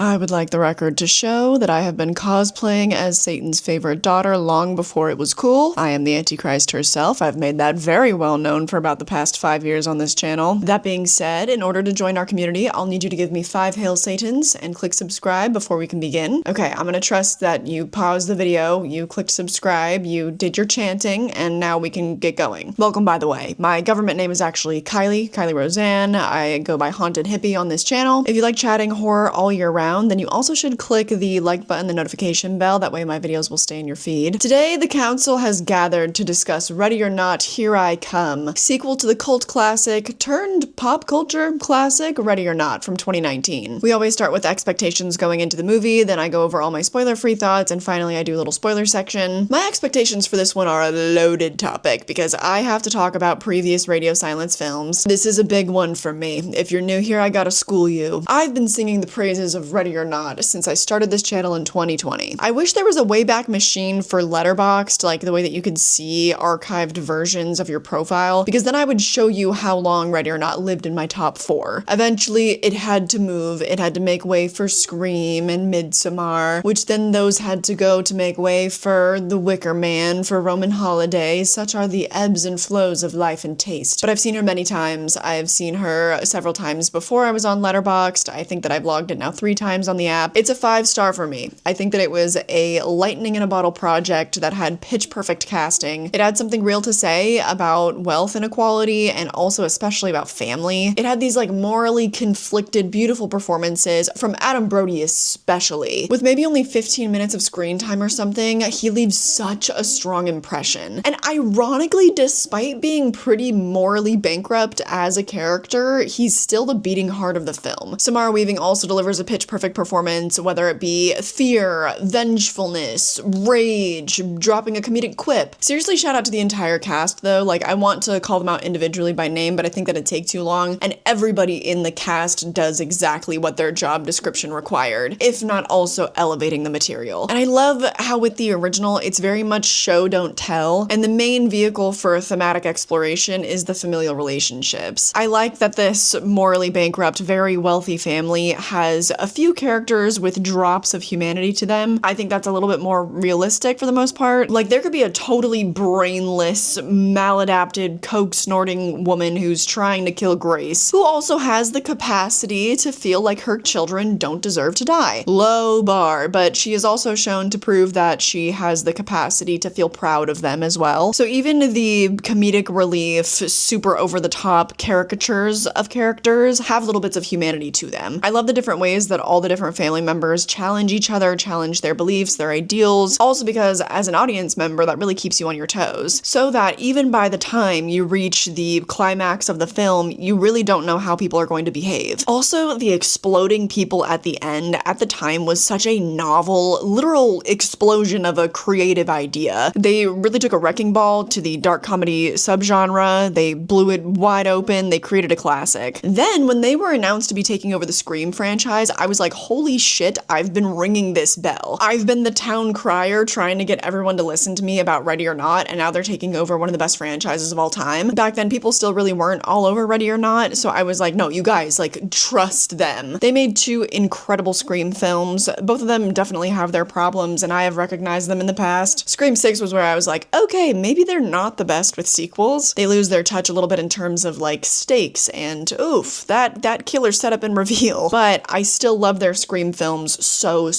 I would like the record to show that I have been cosplaying as Satan's favorite daughter long before it was cool. I am the Antichrist herself. I've made that very well known for about the past 5 years on this channel. That being said, in order to join our community, I'll need you to give me 5 Hail Satans and click subscribe before we can begin. Okay, I'm gonna trust that you paused the video, you clicked subscribe, you did your chanting, and now we can get going. Welcome, by the way. My government name is actually Kylie Roseanne. I go by Haunted Hippie on this channel. If you like chatting horror all year round, then you also should click the like button, the notification bell, that way my videos will stay in your feed. Today, the council has gathered to discuss Ready or Not, Here I Come, sequel to the cult classic turned pop culture classic Ready or Not from 2019. We always start with expectations going into the movie, then I go over all my spoiler-free thoughts, and finally I do a little spoiler section. My expectations for this one are a loaded topic because I have to talk about previous radio silence films. This is a big one for me. If you're new here, I gotta school you. I've been singing the praises of Ready or Not since I started this channel in 2020. I wish there was a Wayback Machine for Letterboxd, like the way that you could see archived versions of your profile, because then I would show you how long Ready or Not lived in my top 4. Eventually, it had to move. It had to make way for Scream and Midsommar, which then those had to go to make way for The Wicker Man, for Roman Holiday. Such are the ebbs and flows of life and taste. But I've seen her many times. I've seen her several times before I was on Letterboxd. I think that I've logged it now 3 times on the app. It's a 5-star for me. I think that it was a lightning in a bottle project that had pitch perfect casting. It had something real to say about wealth inequality and also especially about family. It had these like morally conflicted, beautiful performances from Adam Brody especially. With maybe only 15 minutes of screen time or something, he leaves such a strong impression. And ironically, despite being pretty morally bankrupt as a character, he's still the beating heart of the film. Samara Weaving also delivers a pitch perfect performance, whether it be fear, vengefulness, rage, dropping a comedic quip. Seriously, shout out to the entire cast though. Like, I want to call them out individually by name, but I think that it'd take too long, and everybody in the cast does exactly what their job description required, if not also elevating the material. And I love how with the original, it's very much show don't tell, and the main vehicle for thematic exploration is the familial relationships. I like that this morally bankrupt, very wealthy family has a few characters with drops of humanity to them. I think that's a little bit more realistic for the most part. Like, there could be a totally brainless, maladapted, coke-snorting woman who's trying to kill Grace, who also has the capacity to feel like her children don't deserve to die. Low bar, but she is also shown to prove that she has the capacity to feel proud of them as well. So even the comedic relief, super over-the-top caricatures of characters have little bits of humanity to them. I love the different ways that all the different family members challenge each other, challenge their beliefs, their ideals, also because as an audience member, that really keeps you on your toes, so that even by the time you reach the climax of the film, you really don't know how people are going to behave. Also, the exploding people at the end at the time was such a novel, literal explosion of a creative idea. They really took a wrecking ball to the dark comedy subgenre, they blew it wide open, they created a classic. Then, when they were announced to be taking over the Scream franchise, I was like, holy shit, I've been ringing this bell. I've been the town crier trying to get everyone to listen to me about Ready or Not, and now they're taking over one of the best franchises of all time. Back then, people still really weren't all over Ready or Not, so I was like, no, you guys, like, trust them. They made 2 incredible Scream films. Both of them definitely have their problems, and I have recognized them in the past. Scream 6 was where I was like, okay, maybe they're not the best with sequels. They lose their touch a little bit in terms of, like, stakes, and oof, that killer setup and reveal. But I still love their Scream films so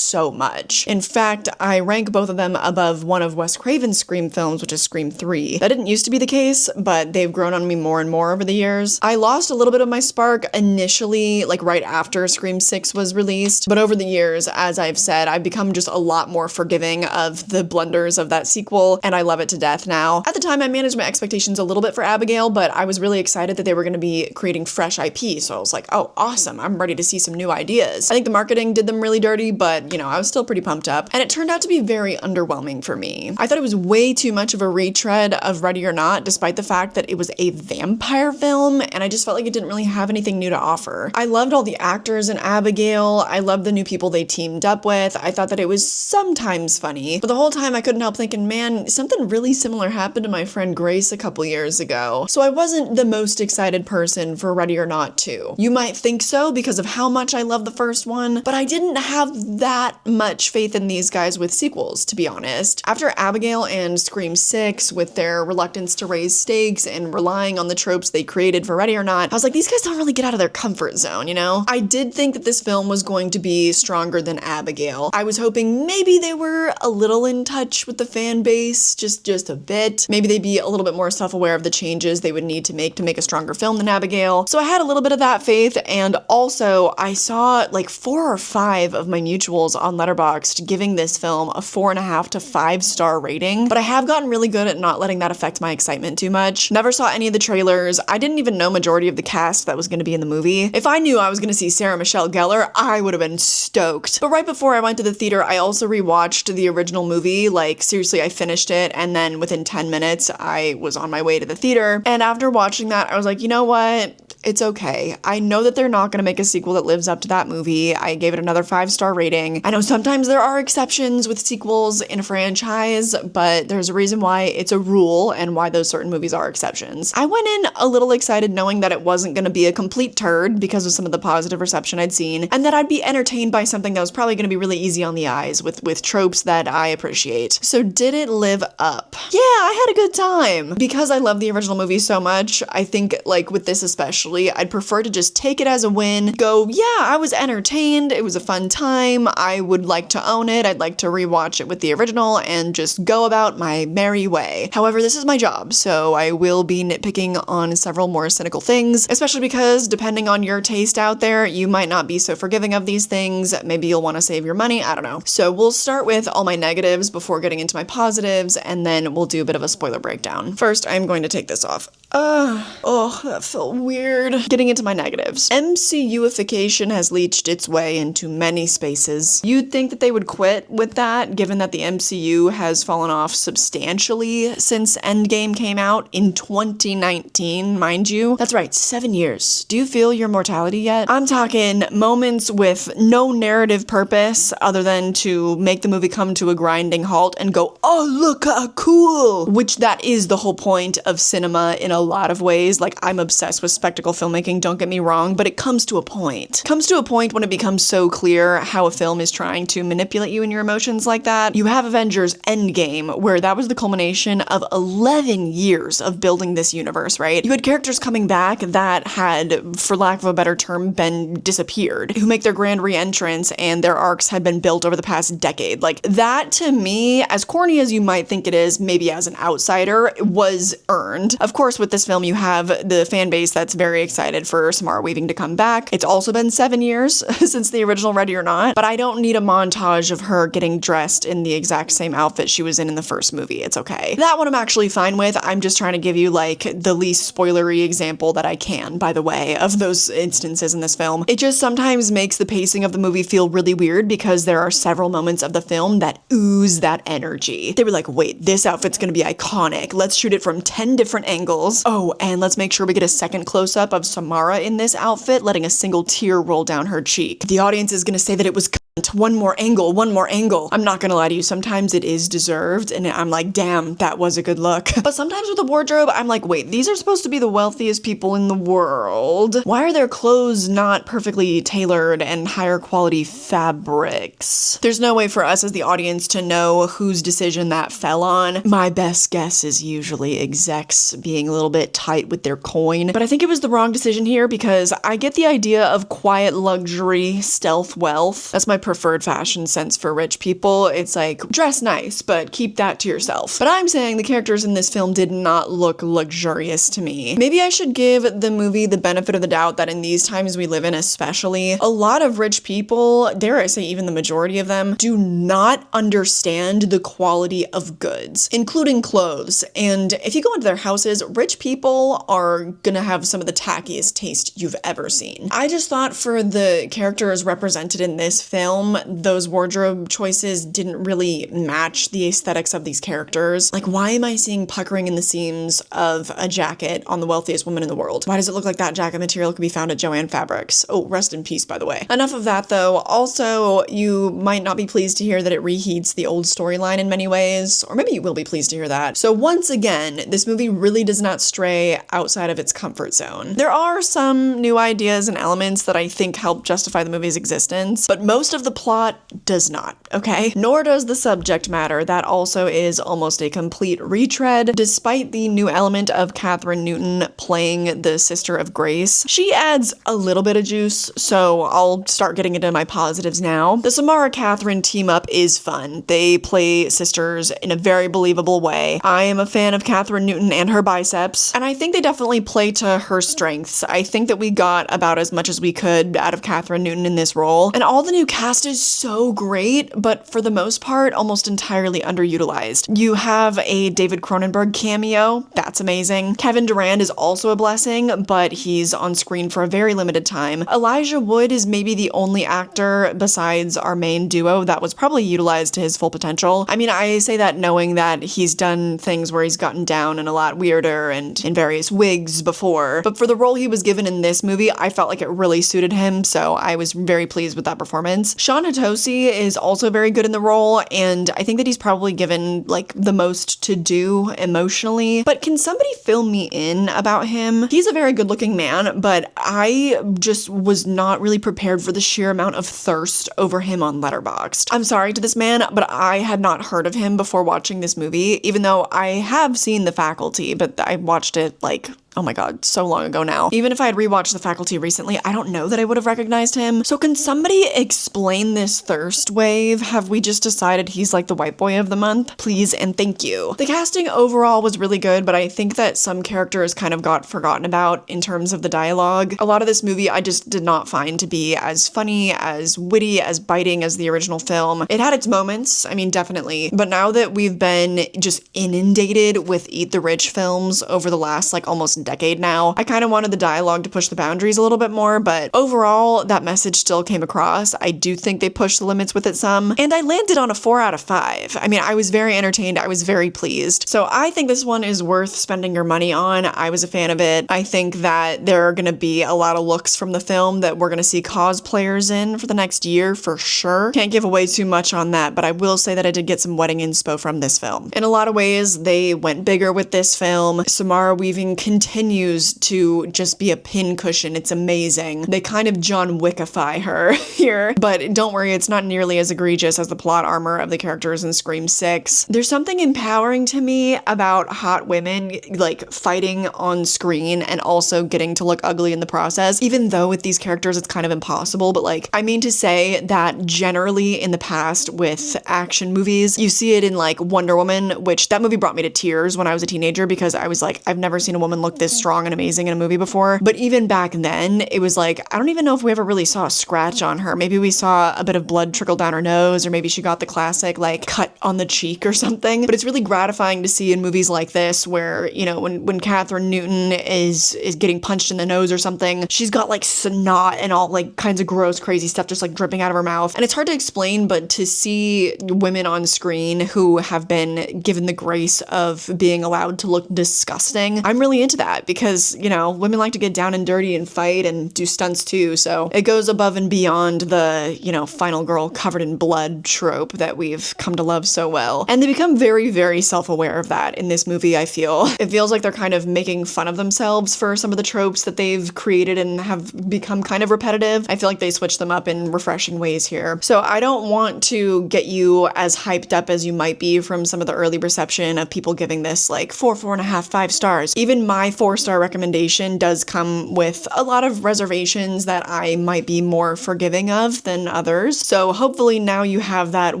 much. In fact, I rank both of them above one of Wes Craven's Scream films, which is Scream 3. That didn't used to be the case, but they've grown on me more and more over the years. I lost a little bit of my spark initially, like right after Scream 6 was released, but over the years, as I've said, I've become just a lot more forgiving of the blunders of that sequel, and I love it to death now. At the time, I managed my expectations a little bit for Abigail, but I was really excited that they were going to be creating fresh IP, so I was like, oh, awesome, I'm ready to see some new ideas. I think the marketing did them really dirty, but, you know, I was still pretty pumped up, and it turned out to be very underwhelming for me. I thought it was way too much of a retread of Ready or Not, despite the fact that it was a vampire film, and I just felt like it didn't really have anything new to offer. I loved all the actors in Abigail, I loved the new people they teamed up with, I thought that it was sometimes funny, but the whole time I couldn't help thinking, man, something really similar happened to my friend Grace a couple years ago. So I wasn't the most excited person for Ready or Not 2. You might think so because of how much I love the first first one, but I didn't have that much faith in these guys with sequels, to be honest. After Abigail and Scream 6, with their reluctance to raise stakes and relying on the tropes they created for Ready or Not, I was like, these guys don't really get out of their comfort zone, you know? I did think that this film was going to be stronger than Abigail. I was hoping maybe they were a little in touch with the fan base, just a bit. Maybe they'd be a little bit more self-aware of the changes they would need to make a stronger film than Abigail. So I had a little bit of that faith, and also I saw like 4 or 5 of my mutuals on Letterboxd giving this film a 4.5 to 5-star rating, but I have gotten really good at not letting that affect my excitement too much. Never saw any of the trailers. I didn't even know majority of the cast that was going to be in the movie. If I knew I was going to see Sarah Michelle Gellar, I would have been stoked. But right before I went to the theater, I also rewatched the original movie. Like, seriously, I finished it, and then within 10 minutes, I was on my way to the theater. And after watching that, I was like, you know what? It's okay. I know that they're not going to make a sequel that lives up to that movie. I gave it another 5-star rating. I know sometimes there are exceptions with sequels in a franchise, but there's a reason why it's a rule and why those certain movies are exceptions. I went in a little excited knowing that it wasn't going to be a complete turd because of some of the positive reception I'd seen, and that I'd be entertained by something that was probably going to be really easy on the eyes with tropes that I appreciate. So did it live up? Yeah, I had a good time. Because I love the original movie so much, I think, like, with this especially, I'd prefer to just take it as a win, go, yeah, I was entertained, it was a fun time, I would like to own it, I'd like to rewatch it with the original, and just go about my merry way. However, this is my job, so I will be nitpicking on several more cynical things, especially because, depending on your taste out there, you might not be so forgiving of these things, maybe you'll want to save your money, I don't know. So we'll start with all my negatives before getting into my positives, and then we'll do a bit of a spoiler breakdown. First, I'm going to take this off. Oh, that felt weird. Getting into my negatives. MCUification has leached its way into many spaces. You'd think that they would quit with that, given that the MCU has fallen off substantially since Endgame came out in 2019, mind you. That's right, 7 years. Do you feel your mortality yet? I'm talking moments with no narrative purpose other than to make the movie come to a grinding halt and go, oh, look how cool! Which that is the whole point of cinema in a lot of ways. Like, I'm obsessed with spectacle filmmaking, don't get me wrong, but it comes to a point. Comes to a point when it becomes so clear how a film is trying to manipulate you and your emotions like that. You have Avengers Endgame, where that was the culmination of 11 years of building this universe, right? You had characters coming back that had, for lack of a better term, been disappeared, who make their grand re-entrance, and their arcs had been built over the past decade. Like, that to me, as corny as you might think it is, maybe as an outsider, was earned. Of course, with this film, you have the fan base that's very excited for Samara Weaving to come back. It's also been 7 years since the original Ready or Not, but I don't need a montage of her getting dressed in the exact same outfit she was in the first movie. It's okay. That one I'm actually fine with. I'm just trying to give you, like, the least spoilery example that I can, by the way, of those instances in this film. It just sometimes makes the pacing of the movie feel really weird because there are several moments of the film that ooze that energy. They were like, wait, this outfit's gonna be iconic. Let's shoot it from 10 different angles. Oh, and let's make sure we get a second close-up of Samara in this outfit, letting a single tear roll down her cheek. The audience is gonna say that it was one more angle, one more angle. I'm not gonna lie to you, sometimes it is deserved, and I'm like, damn, that was a good look. But sometimes with the wardrobe, I'm like, wait, these are supposed to be the wealthiest people in the world. Why are their clothes not perfectly tailored and higher quality fabrics? There's no way for us as the audience to know whose decision that fell on. My best guess is usually execs being a little bit tight with their coin, but I think it was the wrong decision here because I get the idea of quiet luxury, stealth wealth. That's my preferred fashion sense for rich people. It's like, dress nice, but keep that to yourself. But I'm saying the characters in this film did not look luxurious to me. Maybe I should give the movie the benefit of the doubt that in these times we live in especially, a lot of rich people, dare I say even the majority of them, do not understand the quality of goods, including clothes. And if you go into their houses, rich people are gonna have some of the tackiest taste you've ever seen. I just thought for the characters represented in this film, film, those wardrobe choices didn't really match the aesthetics of these characters. Like, why am I seeing puckering in the seams of a jacket on the wealthiest woman in the world? Why does it look like that jacket material could be found at Joann Fabrics? Oh, rest in peace, by the way. Enough of that, though. Also, you might not be pleased to hear that it reheats the old storyline in many ways, or maybe you will be pleased to hear that. So once again, this movie really does not stray outside of its comfort zone. There are some new ideas and elements that I think help justify the movie's existence, but most of the plot does not, okay? Nor does the subject matter. That also is almost a complete retread. Despite the new element of Catherine Newton playing the sister of Grace, she adds a little bit of juice, so I'll start getting into my positives now. The Samara Catherine team up is fun. They play sisters in a very believable way. I am a fan of Catherine Newton and her biceps, and I think they definitely play to her strengths. I think that we got about as much as we could out of Catherine Newton in this role, and all the new cast is so great, but for the most part, almost entirely underutilized. You have a David Cronenberg cameo, that's amazing. Kevin Durand is also a blessing, but he's on screen for a very limited time. Elijah Wood is maybe the only actor besides our main duo that was probably utilized to his full potential. I mean, I say that knowing that he's done things where he's gotten down and a lot weirder and in various wigs before, but for the role he was given in this movie, I felt like it really suited him, so I was very pleased with that performance. Sean Hatosi is also very good in the role, and I think that he's probably given, like, the most to do emotionally, but can somebody fill me in about him? He's a very good-looking man, but I just was not really prepared for the sheer amount of thirst over him on Letterboxd. I'm sorry to this man, but I had not heard of him before watching this movie, even though I have seen The Faculty, but I watched it, like, oh my god, so long ago now. Even if I had rewatched The Faculty recently, I don't know that I would have recognized him. So can somebody explain this thirst wave? Have we just decided he's like the white boy of the month? Please and thank you. The casting overall was really good, but I think that some characters kind of got forgotten about in terms of the dialogue. A lot of this movie I just did not find to be as funny, as witty, as biting as the original film. It had its moments, I mean, definitely, but now that we've been just inundated with Eat the Rich films over the last like almost decade now, I kind of wanted the dialogue to push the boundaries a little bit more, but overall, that message still came across. I do think they pushed the limits with it some, and I landed on a 4 out of 5. I mean, I was very entertained. I was very pleased. So I think this one is worth spending your money on. I was a fan of it. I think that there are going to be a lot of looks from the film that we're going to see cosplayers in for the next year for sure. Can't give away too much on that, but I will say that I did get some wedding inspo from this film. In a lot of ways, they went bigger with this film. Samara Weaving continues to just be a pincushion. It's amazing. They kind of John Wickify her here, but don't worry, it's not nearly as egregious as the plot armor of the characters in Scream 6. There's something empowering to me about hot women, like, fighting on screen and also getting to look ugly in the process, even though with these characters it's kind of impossible, but like, I mean to say that generally in the past with action movies, you see it in like Wonder Woman, which that movie brought me to tears when I was a teenager because I was like, I've never seen a woman look this strong and amazing in a movie before. But even back then, it was like, I don't even know if we ever really saw a scratch on her. Maybe we saw a bit of blood trickle down her nose, or maybe she got the classic like cut on the cheek or something. But it's really gratifying to see in movies like this where, you know, when Catherine Newton is getting punched in the nose or something, she's got like snot and all like kinds of gross, crazy stuff just like dripping out of her mouth. And it's hard to explain, but to see women on screen who have been given the grace of being allowed to look disgusting, I'm really into that because, you know, women like to get down and dirty and fight and do stunts too. So it goes above and beyond the, you know, final girl covered in blood trope that we've come to love so well. And they become very, very self-aware of that in this movie, I feel. It feels like they're kind of making fun of themselves for some of the tropes that they've created and have become kind of repetitive. I feel like they switch them up in refreshing ways here. So I don't want to get you as hyped up as you might be from some of the early reception of people giving this like 4.5, 5 stars. Even my 4-star recommendation does come with a lot of reservations that I might be more forgiving of than others. So hopefully now you have that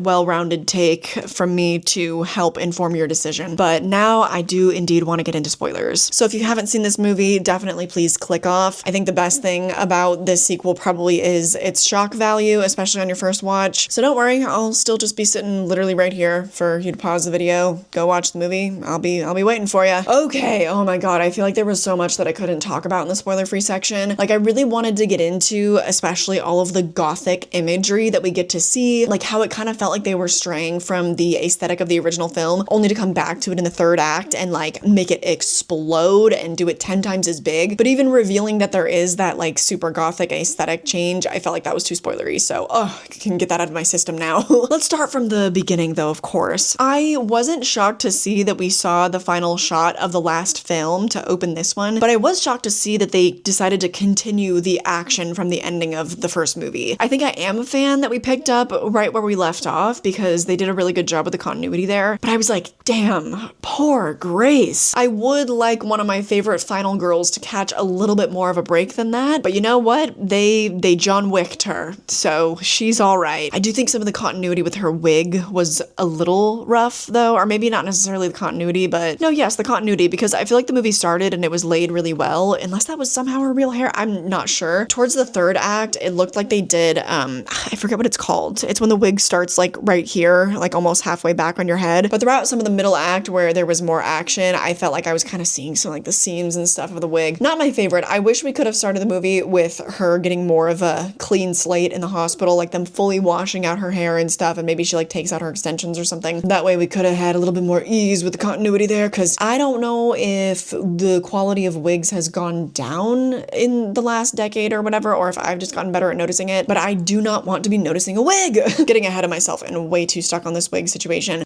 well-rounded take from me to help inform your decision. But now I do indeed want to get into spoilers. So if you haven't seen this movie, definitely please click off. I think the best thing about this sequel probably is its shock value, especially on your first watch. So don't worry, I'll still just be sitting literally right here for you to pause the video, go watch the movie. I'll be waiting for you. Okay, oh my god, I feel like like there was so much that I couldn't talk about in the spoiler-free section. Like I really wanted to get into especially all of the gothic imagery that we get to see, like how it kind of felt like they were straying from the aesthetic of the original film, only to come back to it in the third act and like make it explode and do it 10 times as big. But even revealing that there is that like super gothic aesthetic change, I felt like that was too spoilery. So, I can get that out of my system now. Let's start from the beginning though, of course. I wasn't shocked to see that we saw the final shot of the last film to open this one, but I was shocked to see that they decided to continue the action from the ending of the first movie. I think I am a fan that we picked up right where we left off because they did a really good job with the continuity there, but I was like, damn, poor Grace. I would like one of my favorite final girls to catch a little bit more of a break than that, but you know what? They John Wicked her, so she's all right. I do think some of the continuity with her wig was a little rough though, or maybe not necessarily the continuity, but no, yes, the continuity, because I feel like the movie started and it was laid really well, unless that was somehow her real hair, I'm not sure. Towards the third act, it looked like they did, I forget what it's called. It's when the wig starts like right here, like almost halfway back on your head, but throughout some of the middle act where there was more action, I felt like I was kind of seeing some like the seams and stuff of the wig. Not my favorite. I wish we could have started the movie with her getting more of a clean slate in the hospital, like them fully washing out her hair and stuff, and maybe she like takes out her extensions or something. That way we could have had a little bit more ease with the continuity there, because I don't know if the quality of wigs has gone down in the last decade or whatever, or if I've just gotten better at noticing it, but I do not want to be noticing a wig. Getting ahead of myself and way too stuck on this wig situation.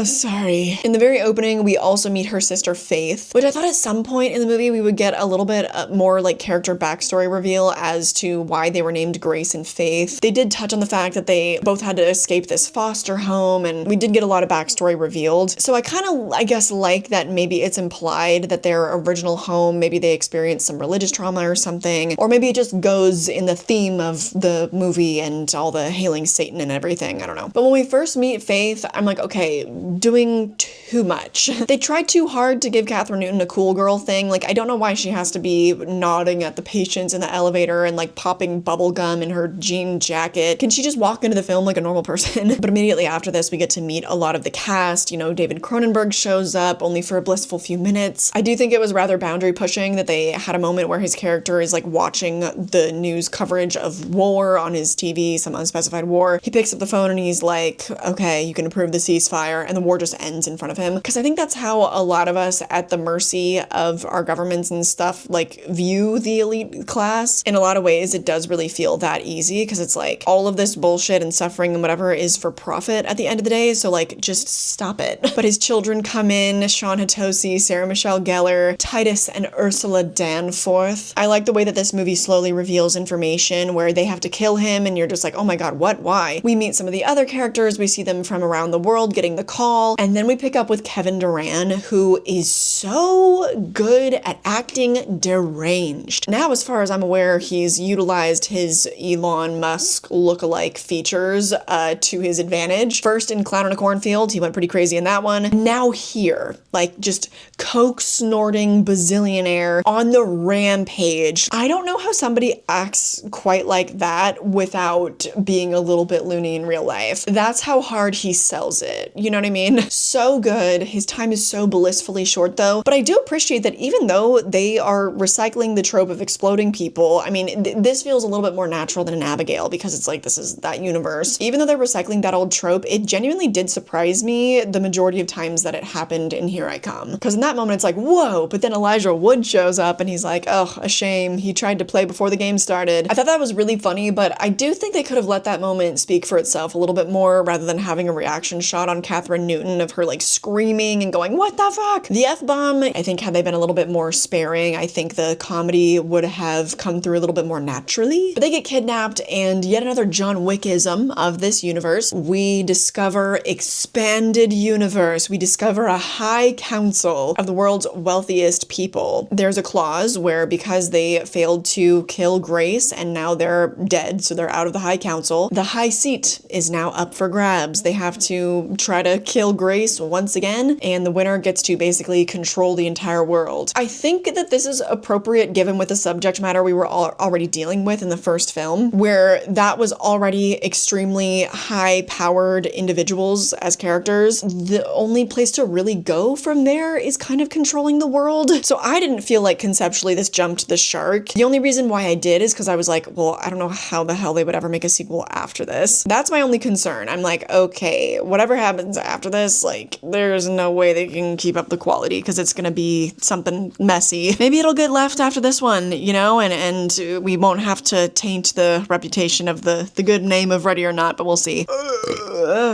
Sorry. In the very opening, we also meet her sister Faith, which I thought at some point in the movie we would get a little bit more like character backstory reveal as to why they were named Grace and Faith. They did touch on the fact that they both had to escape this foster home, and we did get a lot of backstory revealed. So I kind of, I guess, like that maybe it's implied that their original home, maybe they experienced some religious trauma or something, or maybe it just goes in the theme of the movie and all the hailing Satan and everything, I don't know. But when we first meet Faith, I'm like, okay, doing too much. They tried too hard to give Catherine Newton a cool girl thing. Like, I don't know why she has to be nodding at the patients in the elevator and like popping bubble gum in her jean jacket. Can she just walk into the film like a normal person? But immediately after this, we get to meet a lot of the cast. You know, David Cronenberg shows up only for a blissful few minutes. I do think it was rather boundary pushing that they had a moment where his character is like watching the news coverage of war on his TV, some unspecified war. He picks up the phone and he's like, okay, you can approve the ceasefire, and the war just ends in front of him. Because I think that's how a lot of us at the mercy of our governments and stuff like view the elite class. In a lot of ways, it does really feel that easy, because it's like all of this bullshit and suffering and whatever is for profit at the end of the day, so like just stop it. But his children come in, Sean Hatosi, Sarah Michelle Gellar, Titus and Ursula Danforth. I like the way that this movie slowly reveals information where they have to kill him and you're just like, oh my god, what, why? We meet some of the other characters, we see them from around the world getting the call, and then we pick up with Kevin Durant, who is so good at acting deranged. Now, as far as I'm aware, he's utilized his Elon Musk lookalike features to his advantage. First in Clown in a Cornfield, he went pretty crazy in that one. Now here, like just coke snorting bazillionaire on the rampage. I don't know how somebody acts quite like that without being a little bit loony in real life. That's how hard he sells it. You know what I mean? So good. His time is so blissfully short though, but I do appreciate that even though they are recycling the trope of exploding people, I mean, this feels a little bit more natural than an Abigail, because it's like, this is that universe. Even though they're recycling that old trope, it genuinely did surprise me the majority of times that it happened in Here I Come. Because in that moment, it's like, whoa, but then Elijah Wood shows up and he's like, oh, a shame. He tried to play before the game started. I thought that was really funny, but I do think they could have let that moment speak for itself a little bit more rather than having a reaction shot on Catherine Newton of her like screaming and going, what the fuck? The F-bomb, I think had they been a little bit more sparing, I think the comedy would have come through a little bit more naturally. But they get kidnapped, and yet another John Wickism of this universe. We discover expanded universe. We discover a high council of the world's wealthiest people. There's a clause where because they failed to kill Grace and now they're dead, so they're out of the high council, the high seat is now up for grabs. They have to try try to kill Grace once again, and the winner gets to basically control the entire world. I think that this is appropriate given with the subject matter we were already dealing with in the first film, where that was already extremely high-powered individuals as characters. The only place to really go from there is kind of controlling the world. So I didn't feel like conceptually this jumped the shark. The only reason why I did is because I was like, well, I don't know how the hell they would ever make a sequel after this. That's my only concern. I'm like, okay, whatever happens after this, like, there's no way they can keep up the quality because it's gonna be something messy. Maybe it'll get left after this one, you know, and we won't have to taint the reputation of the good name of Ready or Not, but we'll see.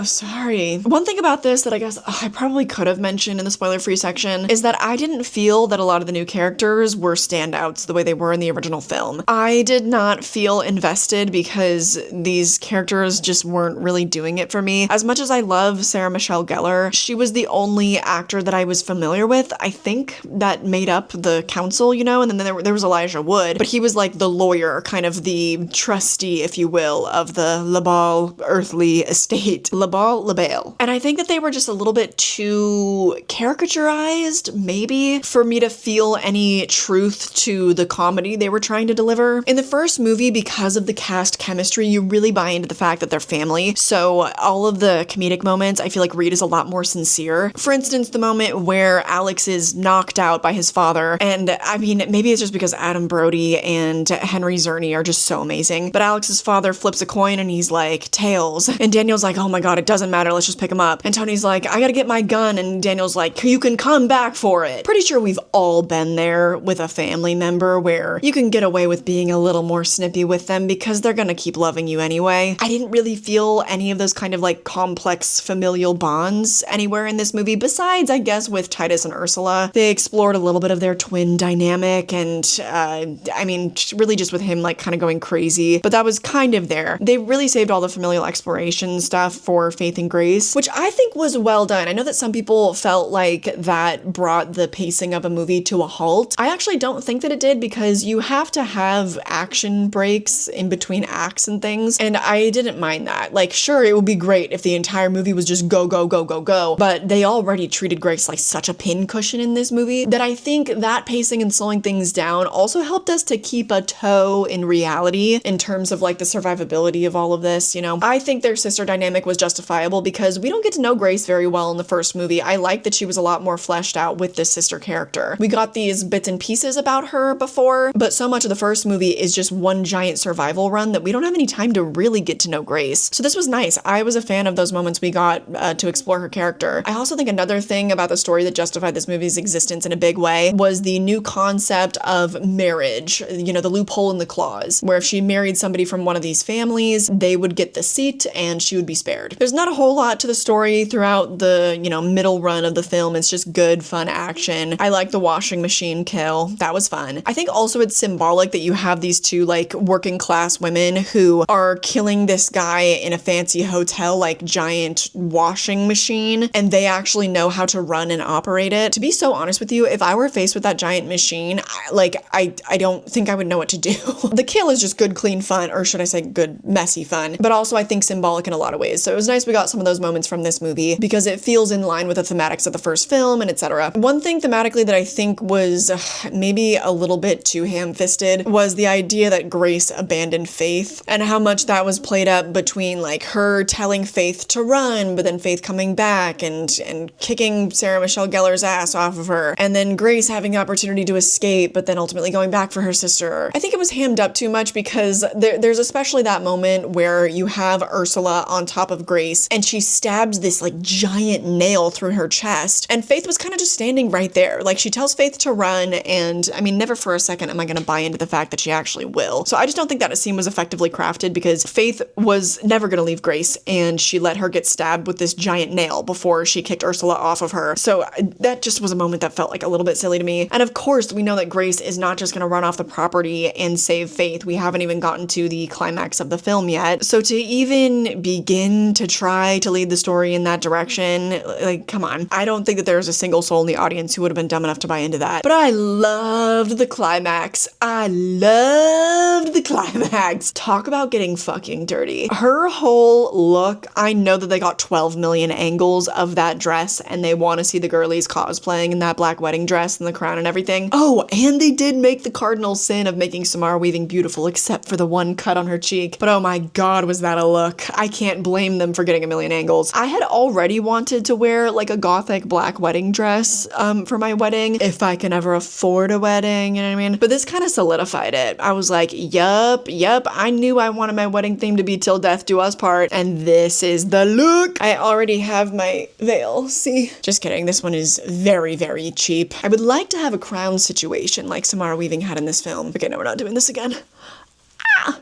Sorry. One thing about this that I guess I probably could have mentioned in the spoiler-free section is that I didn't feel that a lot of the new characters were standouts the way they were in the original film. I did not feel invested because these characters just weren't really doing it for me. As much as I love Sarah Michelle Gellar, she was the only actor that I was familiar with, I think, that made up the council, you know, and then there was Elijah Wood, but he was like the lawyer, kind of the trustee, if you will, of the Labal earthly estate. Labale. And I think that they were just a little bit too caricaturized, maybe, for me to feel any truth to the comedy they were trying to deliver. In the first movie, because of the cast chemistry, you really buy into the fact that they're family. So all of the comedic moments, I feel like Reed is a lot more sincere. For instance, the moment where Alex is knocked out by his father, and I mean, maybe it's just because Adam Brody and Henry Czerny are just so amazing, but Alex's father flips a coin and he's like, tails. And Daniel's like, oh my god, it doesn't matter, let's just pick him up. And Tony's like, I gotta get my gun, and Daniel's like, you can come back for it. Pretty sure we've all been there with a family member where you can get away with being a little more snippy with them because they're gonna keep loving you anyway. I didn't really feel any of those kind of like complex familial bonds anywhere in this movie, besides, I guess, with Titus and Ursula. They explored a little bit of their twin dynamic, and I mean, really just with him like kind of going crazy, but that was kind of there. They really saved all the familial exploration stuff for Faith and Grace, which I think was well done. I know that some people felt like that brought the pacing of a movie to a halt. I actually don't think that it did, because you have to have action breaks in between acts and things, and I didn't mind that. Like, sure, it would be great if the entire movie was just go, go, go, go, go, but they already treated Grace like such a pincushion in this movie that I think that pacing and slowing things down also helped us to keep a toe in reality in terms of like the survivability of all of this, you know? I think their sister dynamic was justifiable because we don't get to know Grace very well in the first movie. I like that she was a lot more fleshed out with this sister character. We got these bits and pieces about her before, but so much of the first movie is just one giant survival run that we don't have any time to really get to know Grace. So this was nice. I was a fan of those moments we got to explore her character. I also think another thing about the story that justified this movie's existence in a big way was the new concept of marriage, you know, the loophole in the clause, where if she married somebody from one of these families, they would get the seat and she would be spared. There's not a whole lot to the story throughout the, you know, middle run of the film. It's just good, fun action. I like the washing machine kill. That was fun. I think also it's symbolic that you have these two, like, working class women who are killing this guy in a fancy hotel, like, giant washing machine, and they actually know how to run and operate it. To be so honest with you, if I were faced with that giant machine, I don't think I would know what to do. The kill is just good, clean fun, or should I say good, messy fun, but also I think symbolic in a lot of ways. So it was nice we got some of those moments from this movie because it feels in line with the thematics of the first film and etc. One thing thematically that I think was maybe a little bit too ham-fisted was the idea that Grace abandoned Faith, and how much that was played up between like her telling Faith to run, but then Faith coming back and kicking Sarah Michelle Gellar's ass off of her, and then Grace having the opportunity to escape, but then ultimately going back for her sister. I think it was hammed up too much because there's especially that moment where you have Ursula on top of Grace and she stabs this like giant nail through her chest, and Faith was kind of just standing right there. Like, she tells Faith to run, and I mean, never for a second am I gonna buy into the fact that she actually will. So I just don't think that scene was effectively crafted because Faith was never gonna leave Grace, and she let her get stabbed with this giant nail before she kicked Ursula off of her. So that just was a moment that felt like a little bit silly to me. And of course, we know that Grace is not just gonna run off the property and save Faith. We haven't even gotten to the climax of the film yet. So to even begin in to try to lead the story in that direction. Like, come on. I don't think that there's a single soul in the audience who would have been dumb enough to buy into that. But I loved the climax. I loved the climax. Talk about getting fucking dirty. Her whole look, I know that they got 12 million angles of that dress and they want to see the girlies cosplaying in that black wedding dress and the crown and everything. Oh, and they did make the cardinal sin of making Samara Weaving beautiful except for the one cut on her cheek. But oh my god, was that a look. I can't blame them for getting a million angles. I had already wanted to wear like a gothic black wedding dress for my wedding, if I can ever afford a wedding, you know what I mean? But this kind of solidified it. I was like, yup, I knew I wanted my wedding theme to be till death do us part, and this is the look. I already have my veil, see? Just kidding, this one is very, very cheap. I would like to have a crown situation like Samara Weaving had in this film. Okay, no, we're not doing this again.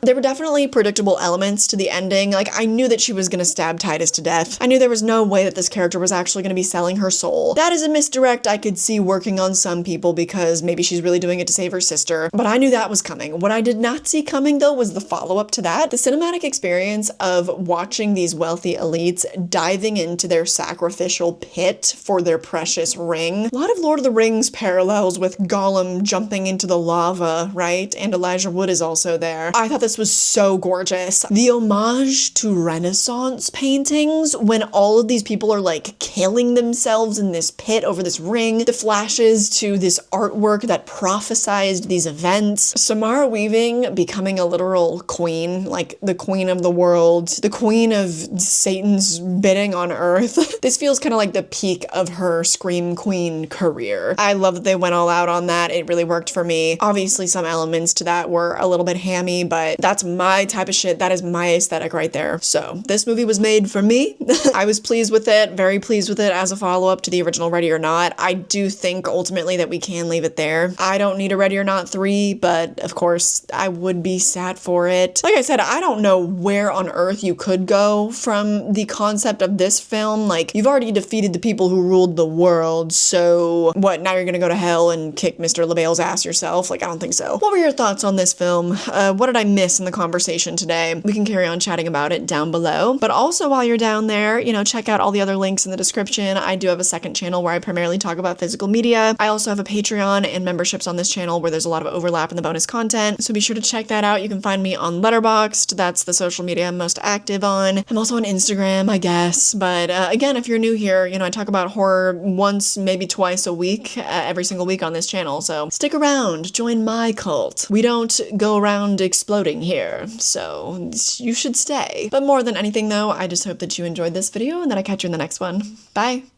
There were definitely predictable elements to the ending. Like, I knew that she was gonna stab Titus to death. I knew there was no way that this character was actually gonna be selling her soul. That is a misdirect I could see working on some people because maybe she's really doing it to save her sister, but I knew that was coming. What I did not see coming, though, was the follow-up to that. The cinematic experience of watching these wealthy elites diving into their sacrificial pit for their precious ring. A lot of Lord of the Rings parallels with Gollum jumping into the lava, right? And Elijah Wood is also there. I thought this was so gorgeous. The homage to Renaissance paintings when all of these people are like killing themselves in this pit over this ring. The flashes to this artwork that prophesized these events. Samara Weaving becoming a literal queen, like the queen of the world, the queen of Satan's bidding on earth. This feels kind of like the peak of her Scream Queen career. I love that they went all out on that. It really worked for me. Obviously some elements to that were a little bit hammy, but that's my type of shit. That is my aesthetic right there. So this movie was made for me. I was pleased with it, very pleased with it as a follow-up to the original Ready or Not. I do think ultimately that we can leave it there. I don't need a Ready or Not 3, but of course I would be sad for it. Like I said, I don't know where on earth you could go from the concept of this film. Like, you've already defeated the people who ruled the world, so what, now you're gonna go to hell and kick Mr. LaBelle's ass yourself? Like, I don't think so. What were your thoughts on this film? What did I miss in the conversation today? We can carry on chatting about it down below. But also while you're down there, you know, check out all the other links in the description. I do have a second channel where I primarily talk about physical media. I also have a Patreon and memberships on this channel where there's a lot of overlap in the bonus content. So be sure to check that out. You can find me on Letterboxd. That's the social media I'm most active on. I'm also on Instagram, I guess. But again, if you're new here, you know, I talk about horror once, maybe twice a week, every single week on this channel. So stick around, join my cult. We don't go around exploding here, so you should stay. But more than anything though, I just hope that you enjoyed this video and that I catch you in the next one. Bye!